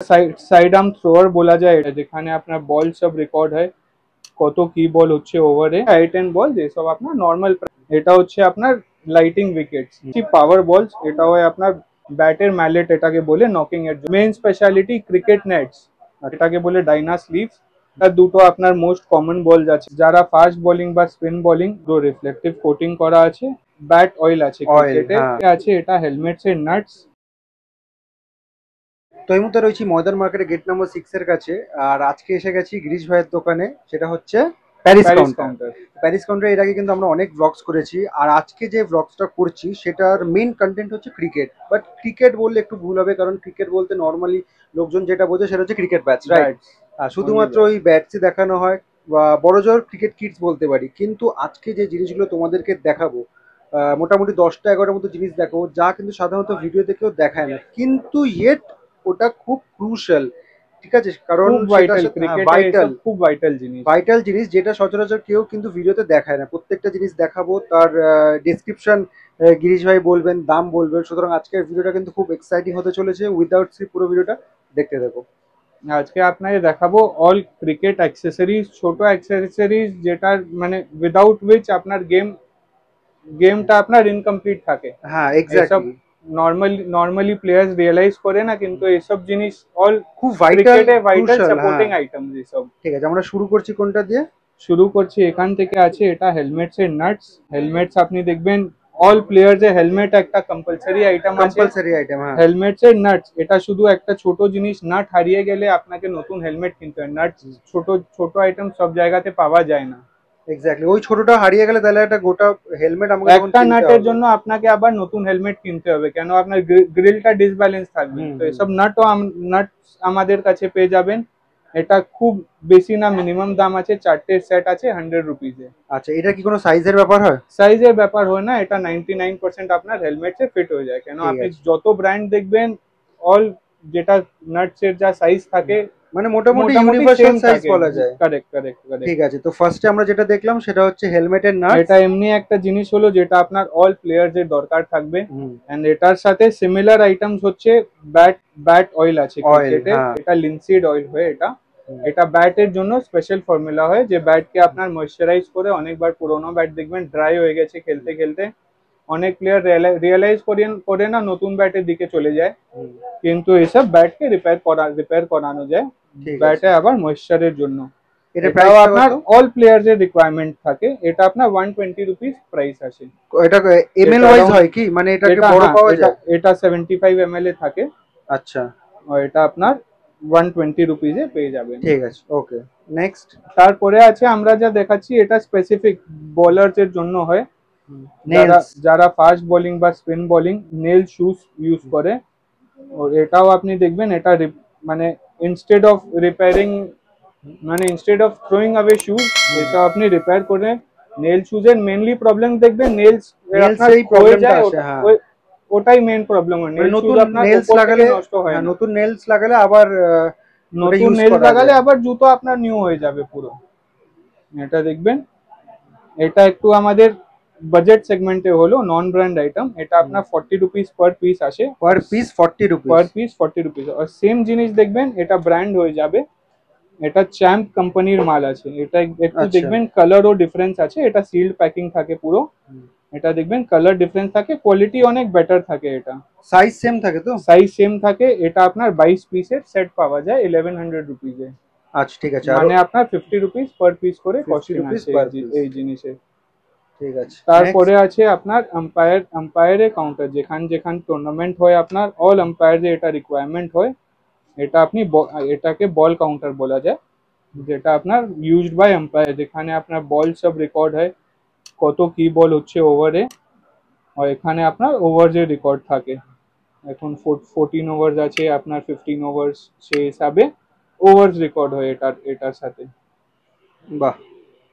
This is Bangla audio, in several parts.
সাইড আর্ম থ্রোয়ার বলা যায় এটা, যেখানে আপনার বল সব রেকর্ড হয় কত কি বল হচ্ছে ওভারে, হাইট এন্ড বল যেসব আপনার নর্মাল। এটা হচ্ছে আপনার লাইটিং উইকেটস, পাওয়ার বলস, এটা হয় আপনার ব্যাটের ম্যালেট এটাকে বলে নকিং এর জন্য। মেইন স্পেশালিটি ক্রিকেট নেটস, এটাকে বলে ডাইনা স্লিভস। আর দুটো আপনার মোস্ট কমন বলস আছে, যারা ফাস্ট বোলিং বা স্পিন বোলিং, পুরো রিফ্লেক্টিভ কোটিং করা আছে। ব্যাট অয়েল আছে ক্রিকেটে আছে। এটা হেলমেটস এর নাটস। তো এই মুহূর্তে রয়েছি ময়দান মার্কেটে গেট নাম্বার 6 এর কাছে। আর আজকে এসে গেছি গিরিশ ভাইয়ের দোকানে, সেটা হচ্ছে প্যারিস কাউন্টার। প্যারিস কাউন্টার এর আগে কিন্তু আমরা অনেক ব্লগস করেছি, আর আজকে যে ব্লগসটা করছি সেটার মেইন কন্টেন্ট হচ্ছে ক্রিকেট। বাট ক্রিকেট বললে একটু ভুল হবে, কারণ ক্রিকেট বলতে নর্মালি লোকজন যেটা বোঝে সেটা হচ্ছে ক্রিকেট ব্যাটস, রাইট? শুধুমাত্র ওই ব্যাটসই দেখানো হয়, বা বড়জোর ক্রিকেট কিটস বলতে পারি। কিন্তু আজকে যে জিনিসগুলো তোমাদেরকে দেখাবো, মোটামুটি 10টা 11টার মতো জিনিস দেখাবো, যা কিন্তু সাধারণত ভিডিওতে কেউ দেখায় না, কিন্তু ইয়েট ওটা খুব ক্রুশাল, ঠিক আছে? কারণ খুব ভাইটাল জিনিস, ভাইটাল জিনিস যেটা সচরাচর কেউ কিন্তু ভিডিওতে দেখায় না। প্রত্যেকটা জিনিস দেখাবো, তার ডেসক্রিপশন গিরিশ ভাই বলবেন, দাম বলবেন। সুতরাং আজকের ভিডিওটা কিন্তু খুব এক্সাইটিং হতে চলেছে। উইদাউট স্কিপ পুরো ভিডিওটা দেখতে থাকো। আজকে আপনাকে দেখাবো অল ক্রিকেট অ্যাক্সেসরিজ, ছোট অ্যাক্সেসরিজ যেটার মানে উইদাউট উইচ আপনার গেমটা আপনার ইনকমপ্লিট থাকে। হ্যাঁ, এক্স্যাক্টলি। নর্মালি প্লেয়ার্স রিয়েলাইজ করে না, কিন্তু এইসব জিনিস অল খুব ভাইটাল, ভাইটাল সাপোর্টিং আইটেম এসব। ঠিক আছে, আমরা শুরু করছি কোনটা দিয়ে? শুরু করছি এখান থেকে। আছে এটা হেলমেটস এর নাটস। হেলমেটস আপনি দেখবেন অল প্লেয়ার্স এর হেলমেট একটা কম্পালসারি আইটেম আছে। হেলমেটস এর নাটস, এটা শুধু একটা ছোট জিনিস, নাট হারিয়ে গেলে আপনাকে নতুন হেলমেট কিনতে হয়। নাটস ছোট ছোট আইটেম সব জায়গাতে পাওয়া যায় না। এক্স্যাক্টলি, ওই ছোটটা হারিয়ে গেলে তাহলে একটা গোটা হেলমেট আমাকে একটা নাটের জন্য আপনাকে আবার নতুন হেলমেট কিনতে হবে, কেন আপনার গ্রিলটা ডিসব্যালেন্স থাকবে। তো এসব নাট আমাদের কাছে পেয়ে যাবেন। এটা খুব বেশি না, মিনিমাম দাম আছে, 4টে সেট আছে 100 রুপিজে। আচ্ছা, এটা কি কোনো সাইজের ব্যাপার হয়? সাইজের ব্যাপার হয় না, এটা 99% আপনার হেলমেটে ফিট হয়ে যায়। কেন আপনি যত ব্র্যান্ড দেখবেন, অল যেটা নাটস এর যা সাইজ থাকে, মানে মোটামুটি ইউনিভার্সাল সাইজ বলা যায়। কারেক্ট। ঠিক আছে, তো ফার্স্টে আমরা যেটা দেখলাম সেটা হচ্ছে হেলমেটের নাট। এটা এমনি একটা জিনিস হলো যেটা আপনার অল প্লেয়ার্স এর দরকার থাকবে। এন্ড এটার সাথে সিমিলার আইটেমস হচ্ছে ব্যাট অয়েল আছে ক্রিকেটে, এটা লিনসিড অয়েল হয়। এটা ব্যাটের জন্য স্পেশাল ফর্মুলা হয়, যে ব্যাটকে আপনার ময়েশ্চারাইজ করে। অনেকবার পুরোনো ব্যাট দেখবেন ড্রাই হয়ে গেছে খেলতে খেলতে, অনেক প্লেয়ার রিয়েলাইজ করে না, নতুন ব্যাটের দিকে চলে যায়। কিন্তু এসব ব্যাটকে রিপেয়ার করানো যায় ব্যাটে আবার ময়েশ্চারের জন্য। এটাও আপনার অল প্লেয়ার্স এর রিকোয়ারমেন্ট থাকে। এটা আপনার 120 রুপিস প্রাইস আছে। এটা এমএল ওয়াইজ হয় কি, মানে এটাকে বড় পাওয়া যায়? এটা 75 ml এ থাকে। আচ্ছা, আর এটা আপনার 120 রুপিসে পেয়ে যাবেন। ঠিক আছে, ওকে। নেক্সট, তারপরে আছে আমরা যা দেখাচ্ছি, এটা স্পেসিফিক বোলারস এর জন্য হয়, যারা ফাস্ট বোলিং বা spin bowling nail shoes use করে। এটাও আপনি দেখবেন, এটা মানে instead of throwing away shoes, এটা আপনি রিপেয়ার করে। নেল শুজের মেইনলি প্রবলেম দেখবেন, নেলস এই প্রবলেমটা আসে। ওটাই মেইন প্রবলেম হয়। নতুন নেলস লাগালে নষ্ট হয়, নতুন নেলস লাগালে আবার জুতো আপনার নিউ হয়ে যাবে পুরো। এটা দেখবেন, এটা একটু আমাদের বাজেট সেগমেন্টে হলো, নন ব্র্যান্ড আইটেম। এটা আপনার 40 রুপিস পার পিস আসে। Per piece 40 rupees. আর সেম জিনিস দেখবেন, এটা ব্র্যান্ড হয়ে যাবে। এটা চ্যাম্প কোম্পানির মাল আছে। এটা একটু দেখবেন কালারও ডিফারেন্স আছে, এটা সিল্ড প্যাকিং থাকে পুরো। এটা দেখবেন কালার ডিফারেন্স থাকে, কোয়ালিটি অনেক বেটার থাকে। এটা সাইজ সেম থাকে তো? সাইজ সেম থাকে। এটা আপনার 22 পিসের সেট পাওয়া যায় 1100 রুপিসে। আচ্ছা, ঠিক আছে, মানে আপনার 50 রুপিস পার পিস করে কস্টিং আছে এই জিনিসে। ঠিক আছে, তারপরে আছে আপনার আম্পায়ারের কাউন্টার, যেখান টুর্নামেন্ট হয় আপনার অল আম্পায়ারের এটা রিকোয়ারমেন্ট হয়। এটা এটাকে বল কাউন্টার বলা যায়, যেটা আপনার ইউজড বাই আম্পায়ার, যেখানে আপনার বল সব রেকর্ড হয় কত কি বল হচ্ছে ওভারে। আর এখানে আপনার ওভার্স এর রেকর্ড থাকে। এখন 14 ওভার্স আছে আপনার, 15 ওভার্স, সেই হিসাবে ওভার্স রেকর্ড হয় এটার সাথে। বাহ,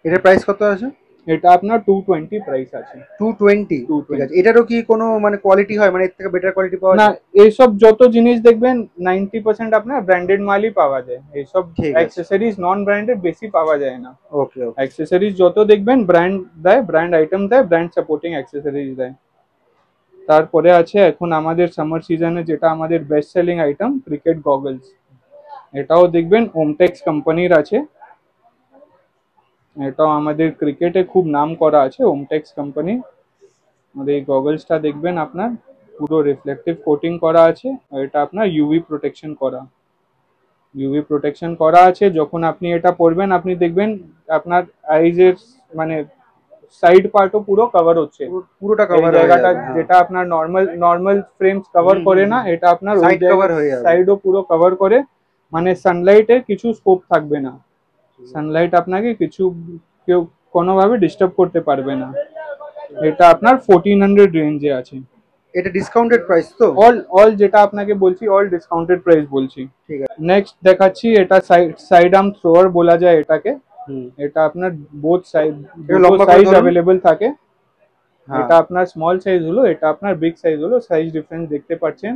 এটার প্রাইস কত আছে? এটা আপনার 220 প্রাইস আছে। 220, ঠিক আছে। এটারও কি কোনো মানে কোয়ালিটি হয়, মানে এর থেকে বেটার কোয়ালিটি পাওয়া যায়? না, এইসব যত জিনিস দেখবেন 90% আপনার ব্র্যান্ডেড মালই পাওয়া যায়। এইসব অ্যাক্সেসরিজ নন ব্র্যান্ডেড বেশি পাওয়া যায় না। ওকে, অ্যাক্সেসরিজ যত দেখবেন ব্র্যান্ড দেয়, ব্র্যান্ড আইটেম দেয়, ব্র্যান্ড সাপোর্টিং অ্যাক্সেসরিজ দেয়। তারপরে আছে এখন আমাদের সামার সিজনে যেটা আমাদের best selling item, cricket goggles. এটাও দেখবেন ওমটেক্স কোম্পানির আছে, এটাও আমাদের ক্রিকেটে খুব নাম করা আছে ওমটেক্স কোম্পানি। আর এই গগলসটা দেখবেন আপনার পুরো রিফ্লেক্টিভ কোটিং করা আছে, আর এটা আপনার ইউভি প্রোটেকশন করা, ইউভি প্রোটেকশন করা আছে। যখন আপনি এটা পরবেন আপনি দেখবেন আপনার আইজের মানে সাইড পার্টও পুরো কভার হচ্ছে, পুরোটা এই কভার হয়ে জায়গাটা যাবে, হ্যাঁ। যেটা আপনার নর্মাল ফ্রেমস কভার করে না, এটা আপনার ওই সাইড কভার জায়গায় হয়ে যাবে, সাইডও পুরো কভার করে, মানে সানলাইটের কিছু স্কোপ থাকবে না, সানলাইট আপনাকে কিছু কেউ কোনোভাবে ডিস্টার্ব করতে পারবে না। এটা আপনার 1400 রেঞ্জে আছে। এটা ডিসকাউন্টেড প্রাইস তো? অল যেটা আপনাকে বলছি অল ডিসকাউন্টেড প্রাইস বলছি। ঠিক আছে। নেক্সট দেখাচ্ছি, এটা সাইড আর্ম থ্রোয়ার বলা যায় এটাকে। হুম। এটা আপনার বোথ সাইজ লম্বা করে সাইজ ধরুন। অ্যাভেলেবল থাকে। হ্যাঁ। এটা আপনার স্মল সাইজ হলো, এটা আপনার বিগ সাইজ হলো, সাইজ ডিফারেন্স দেখতে পাচ্ছেন।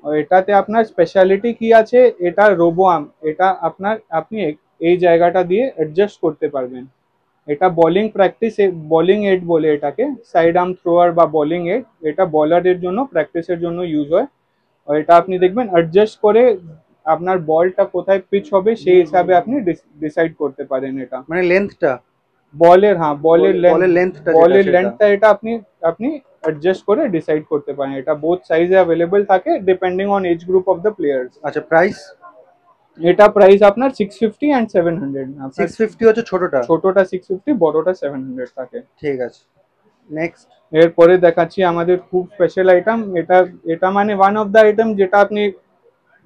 আর এটাতে আপনার স্পেশালিটি কি আছে, এটা রোবো আর্ম, এটা আপনার আপনি এই জায়গাটা দিয়ে অ্যাডজাস্ট করতে পারবেন। এটা বোলিং প্র্যাকটিস, বোলিং এড বলে এটাকে, সাইড আর্ম থ্রোয়ার বা বোলিং এড, এটা বলারের জন্য প্র্যাকটিসের জন্য ইউজ হয়। আর এটা আপনি দেখবেন অ্যাডজাস্ট করে আপনার বলটা কোথায় পিচ হবে সেই হিসাবে আপনি ডিসাইড করতে পারেন। এটা মানে লেন্থটা বলের, হ্যাঁ বলের লেন্থটা লেন্থটা এটা আপনি অ্যাডজাস্ট করে ডিসাইড করতে পারেন। এটা বোথ সাইজে অ্যাভেলেবল থাকে depending on age group of the players. আচ্ছা, প্রাইস? এটা প্রাইস আপনার 650 and 700। 650 হচ্ছে ছোটটা? ছোটটা 650, বড়টা 700 থাকে। ঠিক আছে। নেক্সট এরপরে দেখাচ্ছি আমাদের খুব স্পেশাল আইটেম, এটা এটা মানে ওয়ান অফ দ্য আইটেম যেটা আপনি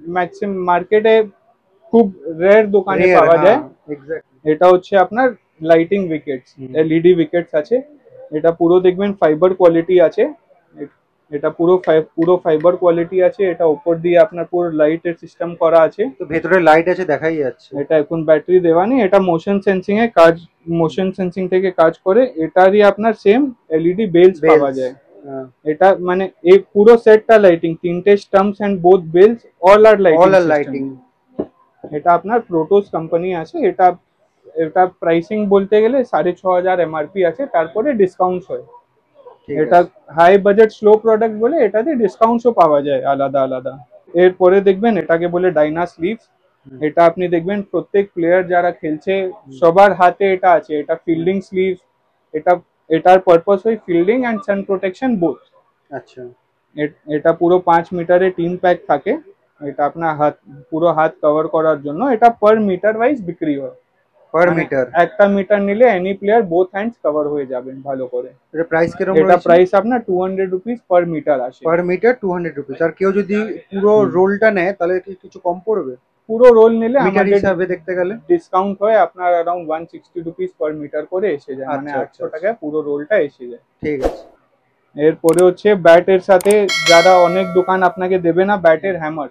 ম্যাক্সিমাম মার্কেটে খুব রেয়ার দোকানে পাওয়া যায়। এটা হচ্ছে আপনার লাইটিং উইকেটস, এলইডি উইকেটস আছে। এটা পুরো দেখবেন ফাইবার কোয়ালিটি আছে, এটা পুরো ফাইবার কোয়ালিটি আছে। এটা উপর দিয়ে আপনার পুরো লাইটের সিস্টেম করা আছে, তো ভেতরে লাইট আছে দেখাই যাচ্ছে। এটা এখন ব্যাটারি দেওয়া নেই, এটা মোশন সেন্সিং এ কাজ, মোশন সেন্সিং থেকে কাজ করে। এটারই আপনার সেম এলইডি বেলস পাওয়া যায়। এটা মানে এই পুরো সেটটা লাইটিং, তিনটে stumps and both bells all are lighting. এটা আপনার প্রোটোস কোম্পানি আছে। এটা এটা প্রাইসিং বলতে গেলে 6500 এমআরপি আছে, তারপরে ডিসকাউন্টস হয়। এটা হাই বাজেট স্লো প্রোডাক্ট বলে এটাতে ডিসকাউন্টসও পাওয়া যায় আলাদা আলাদা। এরপরে দেখবেন এটাকে বলে ডাইনা স্লিভস। এটা আপনি দেখবেন প্রত্যেক প্লেয়ার যারা খেলছে সবার হাতে এটা আছে। এটা ফিল্ডিং স্লিভস, এটা এটার পারপাস হয় fielding and sun protection both. আচ্ছা। এটা পুরো 5 মিটারের টিম প্যাক থাকে। এটা আপনার হাত পুরো হাত কভার করার জন্য। এটা পার মিটার ওয়াইজ বিক্রি হয়। Per metre? একটা মিটার নিলে any player both hands cover হয়ে যাবেন ভালো করে। এটা প্রাইস কিরকম? এটা প্রাইস আপনার 200 রুপিস পার মিটার আসে। Per metre 200 rupees. আর কেউ যদি পুরো রোলটা নেয় তাহলে কি কিছু কম পড়বে? পুরো রোল নিলে মিটার হিসাবে দেখতে গেলে ডিসকাউন্ট হয় আপনার अराउंड 160 রুপিস পার মিটার করে এসে যায়, মানে 800 টাকায় পুরো রোলটা এসে যায়। ঠিক আছে। এরপরে হচ্ছে ব্যাটের সাথে যারা অনেক দোকান আপনাকে দেবে না, ব্যাটের হ্যামার,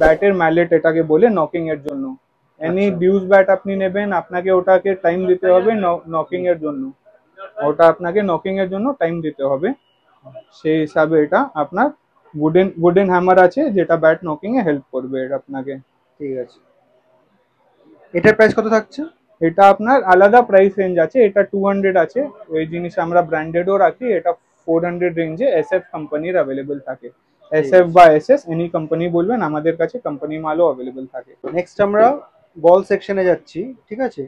ব্যাটের ম্যালেট এটাকে বলে নকিং এর জন্য। এনি ডিউস ব্যাট আপনি নেবেন, আপনাকে ওটাকে টাইম দিতে হবে নকিং এর জন্য, ওটা আপনাকে নকিং এর জন্য টাইম দিতে হবে। সেই হিসাবে এটা আপনার উডেন হ্যামার আছে যেটা ব্যাট নকিং এ হেল্প করবে এটা আপনাকে। ঠিক আছে। এটার প্রাইস কত থাকছে? এটা আপনার আলাদা প্রাইস রেঞ্জ আছে, এটা 200 আছে। ওই জিনিস আমরা ব্র্যান্ডেডও রাখি। এটা 400 রেঞ্জে এসএফ কোম্পানির অ্যাভেলেবল থাকে। এসএফ বা এসএস এনি কোম্পানি বলবেন, আমাদের কাছে কোম্পানি মালও অ্যাভেলেবল থাকে। নেক্সট আমরা বল সেকশনে যাচ্ছি। ঠিক আছে।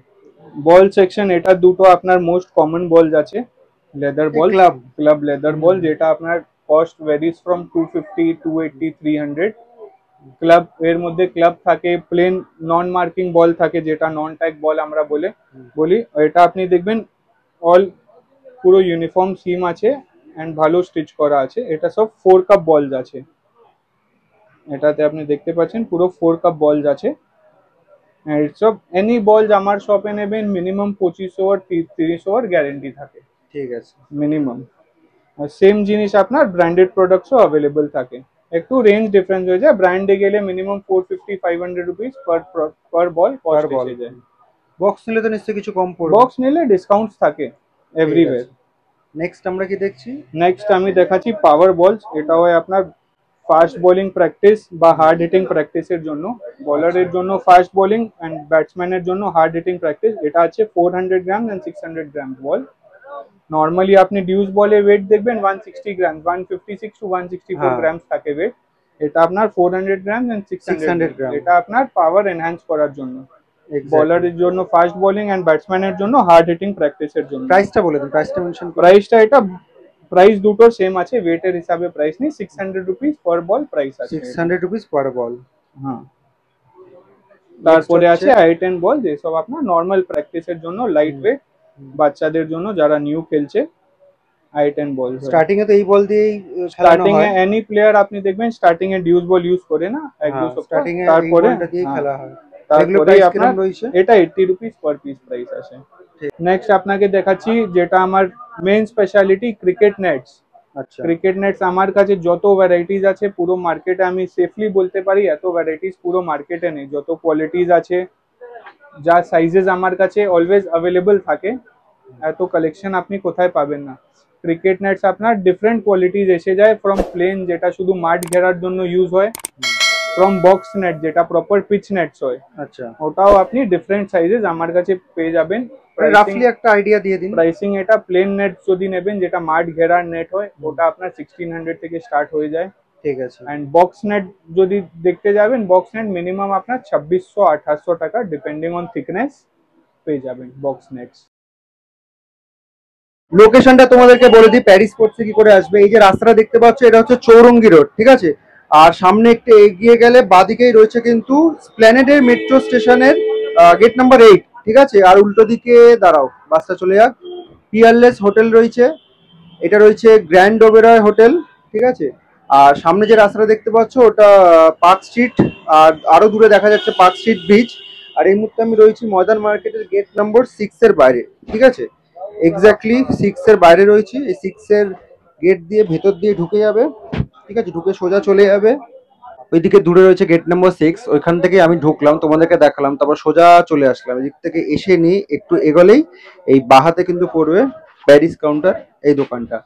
বল সেকশন, এটা দুটো আপনার মোস্ট কমন বলস আছে। লেদার বল, ক্লাব লেদার বল, যেটা আপনার কস্ট ভ্যারিজ ফ্রম 250, 280, 300। ক্লাব এর মধ্যে ক্লাব থাকে, প্লেন নন মার্কিং বল থাকে যেটা নন ট্যাগ বল আমরা বলি। এটা আপনি দেখবেন অল পুরো ইউনিফর্ম সিম আছে এন্ড ভালো স্টিচ করা আছে। এটা সব 4 কাপ বলস আছে। এটাতে আপনি দেখতে পাচ্ছেন পুরো 4 কাপ বলস আছে। সব এনি বলস আমার শপে নেবেন মিনিমাম 2500 আর 3000 আর গ্যারেন্টি থাকে। ঠিক আছে। মিনিমাম। আর সেম জিনিস আপনার ব্র্যান্ডেড প্রোডাক্টসও অ্যাভেলেবল থাকে। একটু রেঞ্জ ডিফারেন্স হয়ে যায়, ব্র্যান্ডে গেলে মিনিমাম 450, 500 রুপিস পার বল কস্ট এসে যায়। বক্স নিলে তো নিশ্চয়ই কিছু কম পড়বে? বক্স নিলে ডিসকাউন্টস থাকে এভরিওয়্যার। নেক্সট আমরা কি দেখছি? নেক্সট আমি দেখাচ্ছি পাওয়ার বলস। এটা হয় আপনার ফাস্ট বোলিং প্র্যাকটিস বা হার্ড হিটিং প্র্যাকটিসের জন্য। বলারের জন্য ফাস্ট বোলিং এন্ড ব্যাটসম্যানের জন্য হার্ড হিটিং প্র্যাকটিস। এটা আছে 400 গ্রাম এন্ড 600 গ্রাম বল। নর্মালি আপনি ডিউস বলে ওয়েট দেখবেন 160 গ্রাম, 156 to 164 গ্রাম থাকে ওয়েট। এটা আপনার 400 গ্রাম এন্ড 600 গ্রাম। এটা আপনার পাওয়ার এনহ্যান্স করার জন্য, Exactly. বলারের জন্য, ফাস্ট বোলিং এন্ড ব্যাটসম্যানের জন্য, হার্ড হিটিং প্র্যাকটিসের জন্য। প্রাইসটা বলে দিন, প্রাইসটা মেনশন করুন। প্রাইসটা এটা প্রাইস দুটো সেম আছে, ওয়েটের হিসাবে প্রাইস নেই, 600 রুপিস পার বল প্রাইস আছে। 600 রুপিস পার বল। হ্যাঁ, তারপরে আছে i10 বল, যেসব আপনার নরমাল প্র্যাকটিসের জন্য, লাইট ওয়েট, বাচ্চাদের জন্য যারা নিউ খেলছে, i10 বল। স্টার্টিং এ তো এই বল দিয়েই খেলানো স্টার্টিং হয়। এ এনি প্লেয়ার আপনি দেখবেন স্টার্টিং এ ডিউস বল ইউজ করে না, এক দু সপ্তাহ, স্টার্টিং এ এই তারপরে বলটা দিয়েই খেলা হয়। তারপরে আপনার রয়েছে এটা 80 রুপিস পার পিস প্রাইস আছে। নেক্সট আপনাকে দেখাচ্ছি যেটা আমার মেইন স্পেশালিটি, ক্রিকেট নেটস। আচ্ছা, ক্রিকেট নেটস আমার কাছে যত ভ্যারাইটিস আছে পুরো মার্কেটে, আমি সেফলি বলতে পারি এত ভ্যারাইটিস পুরো মার্কেটে নেই। যত কোয়ালিটিস আছে, যা সাইজেস আমার কাছে অলওয়েজ অ্যাভেলেবল থাকে, এত কালেকশন আপনি কোথায় পাবেন না। ক্রিকেট নেটস আপনার ডিফারেন্ট কোয়ালিটিস এসে যায়, ফ্রম প্লেন যেটা শুধু মাঠ ঘেরার জন্য ইউজ হয়, ফ্রম বক্স নেট যেটা প্রপার পিচ নেটস হয়, আচ্ছা, ওটাও আপনি ডিফারেন্ট সাইজেস আমার কাছে পেয়ে যাবেন। রাফলি একটা আইডিয়া দিয়ে দিন প্রাইসিং। এটা প্লেন নেট যদি নেবেন, যেটা মাঠ ঘেরার নেট হয়, ওটা আপনার 1600 থেকে স্টার্ট হয়ে যায়। ঠিক আছে। এন্ড বক্স নেট যদি দেখতে যাবেন, বক্স নেট মিনিমাম আপনার 2600-2800 টাকা ডিপেন্ডিং অন থিকনেস পেয়ে যাবেন বক্স নেটস। লোকেশনটা তোমাদেরকে বলে দিই, প্যারিস স্পোর্টসে কি করে আসবে। এই যে রাস্তাটা দেখতে পাচ্ছ, এটা হচ্ছে চৌরঙ্গি রোড, ঠিক আছে। আর সামনে একটু এগিয়ে গেলে বাদিকেই রয়েছে কিন্তু স্প্ল্যানেডের মেট্রো স্টেশনের গেট নাম্বার 8, ঠিক আছে। আর উল্টো দিকে দাঁড়াও, বাসটা চলে যাক, পিয়ারলেস হোটেল রয়েছে, এটা রয়েছে গ্র্যান্ড ওবেরয় হোটেল, ঠিক আছে। আর সামনে যে রাস্তাটা দেখতে পাচ্ছ ওটা পার্ক স্ট্রিট, আর আরো দূরে দেখা যাচ্ছে পার্ক স্ট্রিট ব্রিজ। আর এই মুহূর্তে আমি রয়েছি ময়দান মার্কেটের গেট নম্বর 6 এর বাইরে, ঠিক আছে। এক্স্যাক্টলি 6 এর বাইরে রয়েছি। এই 6 এর গেট দিয়ে ভেতর দিয়ে ঢুকে যাবে, ঠিক আছে, ঢুকে সোজা চলে যাবে। ওইদিকে দূরে রয়েছে গেট নম্বর 6, ওইখান থেকে আমি ঢুকলাম, তোমাদেরকে দেখালাম, তারপর সোজা চলে আসলাম। এদিক থেকে এসে নিয়ে একটু এগোলেই এই বাহাতে কিন্তু পড়বে প্যারিস কাউন্টার, এই দোকানটা।